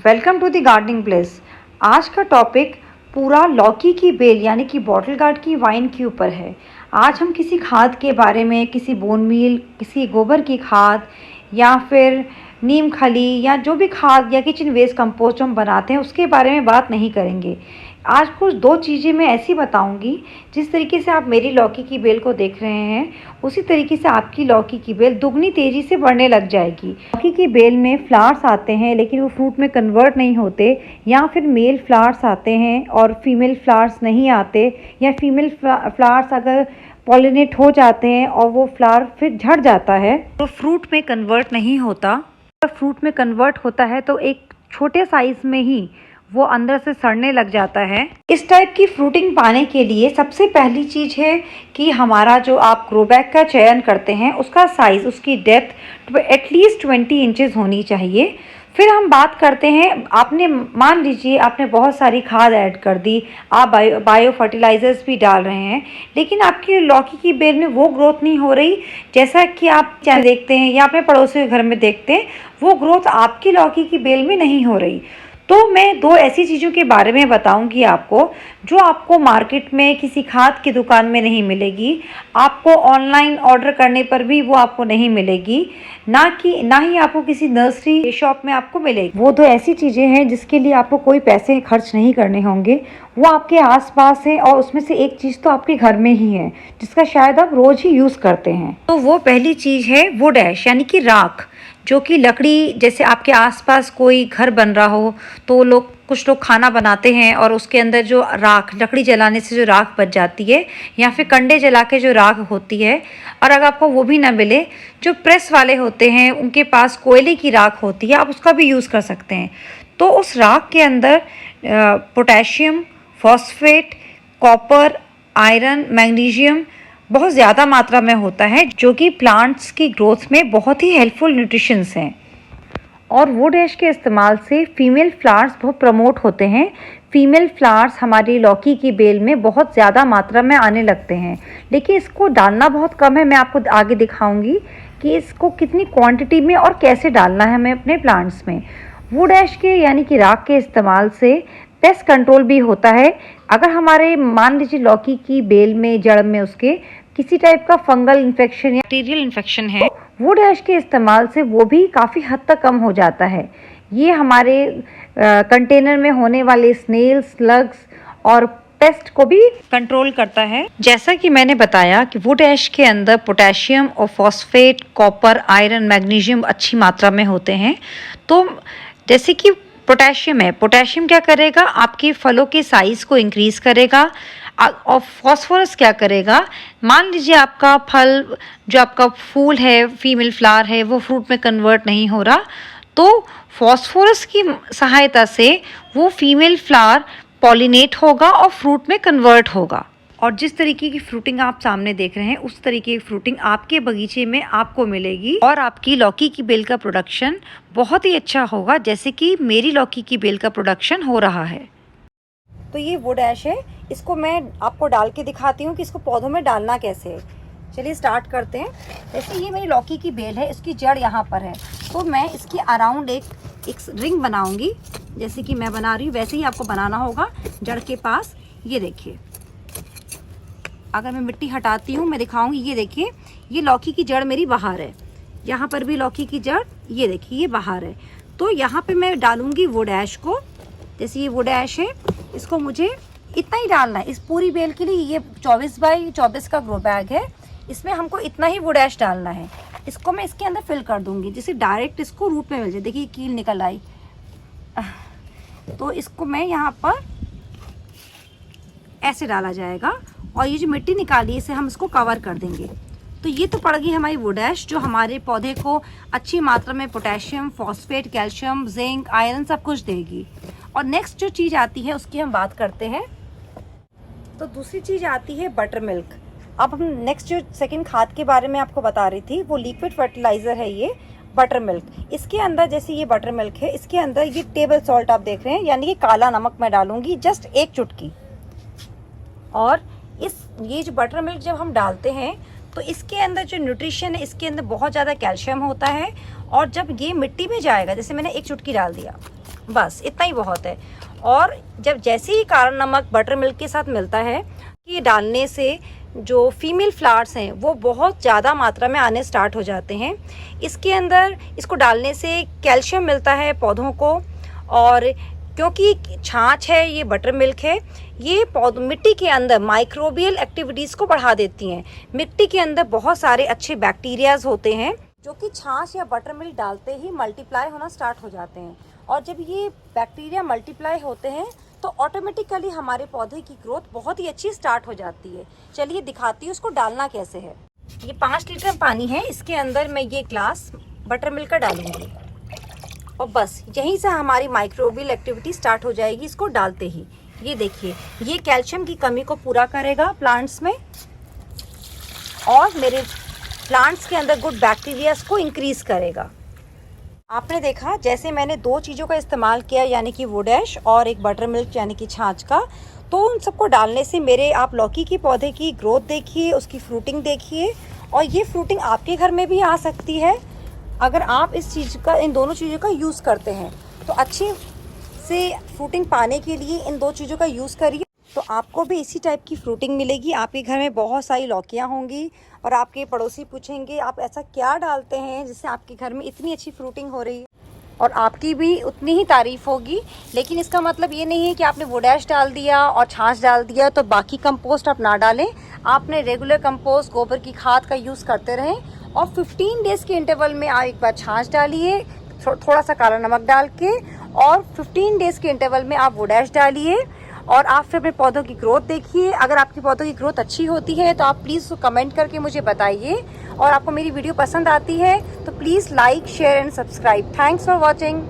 Welcome to the gardening place. आज का topic पूरा लौकी की बेल यानी कि बॉटल गार्ड की वाइन के ऊपर है। आज हम किसी खाद के बारे में, किसी बोन मील, किसी गोबर की खाद या फिर नीम खली या जो भी खाद या किचन वेस्ट कंपोस्ट हम बनाते हैं उसके बारे में बात नहीं करेंगे। आज कुछ दो चीज़ें मैं ऐसी बताऊंगी, जिस तरीके से आप मेरी लौकी की बेल को देख रहे हैं उसी तरीके से आपकी लौकी की बेल दुगनी तेज़ी से बढ़ने लग जाएगी। लौकी की बेल में फ्लावर्स आते हैं लेकिन वो फ्रूट में कन्वर्ट नहीं होते, या फिर मेल फ्लावर्स आते हैं और फीमेल फ्लावर्स नहीं आते, या फीमेल फ्लावर्स अगर पॉलिनेट हो जाते हैं और वो फ्लावर फिर झड़ जाता है तो फ्रूट में कन्वर्ट नहीं होता। अगर फ्रूट में कन्वर्ट होता है तो एक छोटे साइज़ में ही वो अंदर से सड़ने लग जाता है। इस टाइप की फ्रूटिंग पाने के लिए सबसे पहली चीज़ है कि हमारा जो आप ग्रो बैग का चयन करते हैं उसका साइज़, उसकी डेप्थ एटलीस्ट 20 इंचेस होनी चाहिए। फिर हम बात करते हैं, आपने मान लीजिए आपने बहुत सारी खाद ऐड कर दी, आप बायो फर्टिलाइज़र्स भी डाल रहे हैं, लेकिन आपकी लौकी की बेल में वो ग्रोथ नहीं हो रही जैसा कि आप चाहे देखते हैं या अपने पड़ोसी के घर में देखते हैं, वो ग्रोथ आपकी लौकी की बेल में नहीं हो रही। तो मैं दो ऐसी चीज़ों के बारे में बताऊंगी आपको जो आपको मार्केट में किसी खाद की दुकान में नहीं मिलेगी, आपको ऑनलाइन ऑर्डर करने पर भी वो आपको नहीं मिलेगी, ना ही आपको किसी नर्सरी शॉप में आपको मिलेगी। वो दो ऐसी चीज़ें हैं जिसके लिए आपको कोई पैसे खर्च नहीं करने होंगे, वो आपके आसपास है और उसमें से एक चीज़ तो आपके घर में ही है जिसका शायद आप रोज़ ही यूज़ करते हैं। तो वो पहली चीज़ है वुड ऐश यानी कि राख, जो कि लकड़ी, जैसे आपके आसपास कोई घर बन रहा हो तो कुछ लोग खाना बनाते हैं और उसके अंदर जो राख, लकड़ी जलाने से जो राख बच जाती है या फिर कंडे जला के जो राख होती है, और अगर आपको वो भी ना मिले, जो प्रेस वाले होते हैं उनके पास कोयले की राख होती है, आप उसका भी यूज़ कर सकते हैं। तो उस राख के अंदर potassium, phosphate, copper, iron, magnesium बहुत ज़्यादा मात्रा में होता है, जो कि प्लांट्स की ग्रोथ में बहुत ही हेल्पफुल न्यूट्रिशंस हैं। और वुड ऐश के इस्तेमाल से फीमेल फ्लावर्स बहुत प्रमोट होते हैं। फीमेल फ्लावर्स हमारी लौकी की बेल में बहुत ज़्यादा मात्रा में आने लगते हैं, लेकिन इसको डालना बहुत कम है। मैं आपको आगे दिखाऊंगी कि इसको कितनी क्वांटिटी में और कैसे डालना है हमें अपने प्लांट्स में। वुड ऐश के यानी कि राख के इस्तेमाल से पेस्ट कंट्रोल भी होता है। अगर हमारे मान लीजिए लौकी की बेल में, जड़ में उसके किसी टाइप का फंगल इन्फेक्शन या बैक्टीरियल इन्फेक्शन है, वुड ऐश के इस्तेमाल से वो भी काफ़ी हद तक कम हो जाता है। ये हमारे कंटेनर में होने वाले स्नेल्स, स्लग्स और पेस्ट को भी कंट्रोल करता है। जैसा कि मैंने बताया कि वुड ऐश के अंदर पोटेशियम और फॉस्फेट, कॉपर, आयरन, मैग्नीशियम अच्छी मात्रा में होते हैं। तो जैसे कि पोटेशियम है, पोटेशियम क्या करेगा, आपके फलों के साइज़ को इंक्रीज़ करेगा। और फॉस्फोरस क्या करेगा, मान लीजिए आपका फल, जो आपका फूल है, फीमेल फ्लावर है, वो फ्रूट में कन्वर्ट नहीं हो रहा, तो फॉस्फोरस की सहायता से वो फीमेल फ्लावर पॉलिनेट होगा और फ्रूट में कन्वर्ट होगा। और जिस तरीके की फ्रूटिंग आप सामने देख रहे हैं उस तरीके की फ्रूटिंग आपके बगीचे में आपको मिलेगी और आपकी लौकी की बेल का प्रोडक्शन बहुत ही अच्छा होगा, जैसे कि मेरी लौकी की बेल का प्रोडक्शन हो रहा है। तो ये वुड ऐश है, इसको मैं आपको डाल के दिखाती हूँ कि इसको पौधों में डालना कैसे है। चलिए स्टार्ट करते हैं। जैसे ये मेरी लौकी की बेल है, इसकी जड़ यहाँ पर है, तो मैं इसके अराउंड एक रिंग बनाऊंगी। जैसे कि मैं बना रही हूँ वैसे ही आपको बनाना होगा जड़ के पास। ये देखिए, अगर मैं मिट्टी हटाती हूँ मैं दिखाऊंगी। ये देखिए, ये लौकी की जड़ मेरी बाहर है, यहाँ पर भी लौकी की जड़, ये देखिए ये बाहर है। तो यहाँ पे मैं डालूंगी वुड ऐश को। जैसे ये वुड ऐश है, इसको मुझे इतना ही डालना है इस पूरी बेल के लिए। ये 24 बाई 24 का ग्रो बैग है, इसमें हमको इतना ही वुड ऐश डालना है। इसको मैं इसके अंदर फिल कर दूंगी जिससे डायरेक्ट इसको रूट में मिल जाए। देखिए कील निकल आई, तो इसको मैं यहाँ पर ऐसे डाला जाएगा और ये जो मिट्टी निकाली इसे हम इसको कवर कर देंगे। तो ये तो पड़ गई हमारी वुड ऐश, जो हमारे पौधे को अच्छी मात्रा में potassium, phosphate, calcium, zinc, iron सब कुछ देगी। और नेक्स्ट जो चीज़ आती है उसकी हम बात करते हैं। तो दूसरी चीज़ आती है बटर मिल्क। अब हम नेक्स्ट जो सेकंड खाद के बारे में आपको बता रही थी, वो लिक्विड फर्टिलाइज़र है ये बटर मिल्क। इसके अंदर जैसे ये बटर मिल्क है, इसके अंदर ये टेबल सॉल्ट आप देख रहे हैं, यानी कि काला नमक मैं डालूंगी, जस्ट एक चुटकी। और ये जो बटर मिल्क जब हम डालते हैं तो इसके अंदर जो न्यूट्रिशन है, इसके अंदर बहुत ज़्यादा कैल्शियम होता है। और जब ये मिट्टी में जाएगा, जैसे मैंने एक चुटकी डाल दिया, बस इतना ही बहुत है। और जब जैसे ही काला नमक बटर मिल्क के साथ मिलता है, ये डालने से जो फीमेल फ्लावर्स हैं वो बहुत ज़्यादा मात्रा में आने स्टार्ट हो जाते हैं। इसके अंदर इसको डालने से कैल्शियम मिलता है पौधों को, और क्योंकि छाछ है, ये बटर मिल्क है, ये मिट्टी के अंदर माइक्रोबियल एक्टिविटीज़ को बढ़ा देती हैं। मिट्टी के अंदर बहुत सारे अच्छे बैक्टीरियाज होते हैं जो कि छाछ या बटर मिल्क डालते ही मल्टीप्लाई होना स्टार्ट हो जाते हैं। और जब ये बैक्टीरिया मल्टीप्लाई होते हैं तो ऑटोमेटिकली हमारे पौधे की ग्रोथ बहुत ही अच्छी स्टार्ट हो जाती है। चलिए दिखाती हूँ उसको डालना कैसे है। ये 5 लीटर पानी है, इसके अंदर मैं ये ग्लास बटर मिल्क का डालूंगी और बस यहीं से हमारी माइक्रोबियल एक्टिविटी स्टार्ट हो जाएगी इसको डालते ही। ये देखिए, ये कैल्शियम की कमी को पूरा करेगा प्लांट्स में और मेरे प्लांट्स के अंदर गुड बैक्टीरियाज को इंक्रीज करेगा। आपने देखा जैसे मैंने 2 चीज़ों का इस्तेमाल किया, यानी कि वुड ऐश और एक बटर मिल्क यानी कि छाछ का, तो उन सबको डालने से मेरे आप लौकी के पौधे की ग्रोथ देखिए, उसकी फ्रूटिंग देखिए, और ये फ्रूटिंग आपके घर में भी आ सकती है अगर आप इस चीज़ का, इन दोनों चीज़ों का यूज़ करते हैं। तो अच्छे से फ्रूटिंग पाने के लिए इन 2 चीज़ों का यूज़ करिए, तो आपको भी इसी टाइप की फ्रूटिंग मिलेगी। आपके घर में बहुत सारी लौकियाँ होंगी और आपके पड़ोसी पूछेंगे आप ऐसा क्या डालते हैं जिससे आपके घर में इतनी अच्छी फ्रूटिंग हो रही है, और आपकी भी उतनी ही तारीफ़ होगी। लेकिन इसका मतलब ये नहीं है कि आपने वुड ऐश डाल दिया और छाछ डाल दिया तो बाकी कंपोस्ट आप ना डालें। आपने रेगुलर कंपोस्ट, गोबर की खाद का यूज़ करते रहें, और 15 डेज़ के इंटरवल में आप एक बार छाछ डालिए थोड़ा सा काला नमक डाल के, और 15 डेज़ के इंटरवल में आप वुड ऐश डालिए, और आप फिर अपने पौधों की ग्रोथ देखिए। अगर आपकी पौधों की ग्रोथ अच्छी होती है तो आप प्लीज़ कमेंट करके मुझे बताइए, और आपको मेरी वीडियो पसंद आती है तो please like, share and subscribe. Thanks for watching.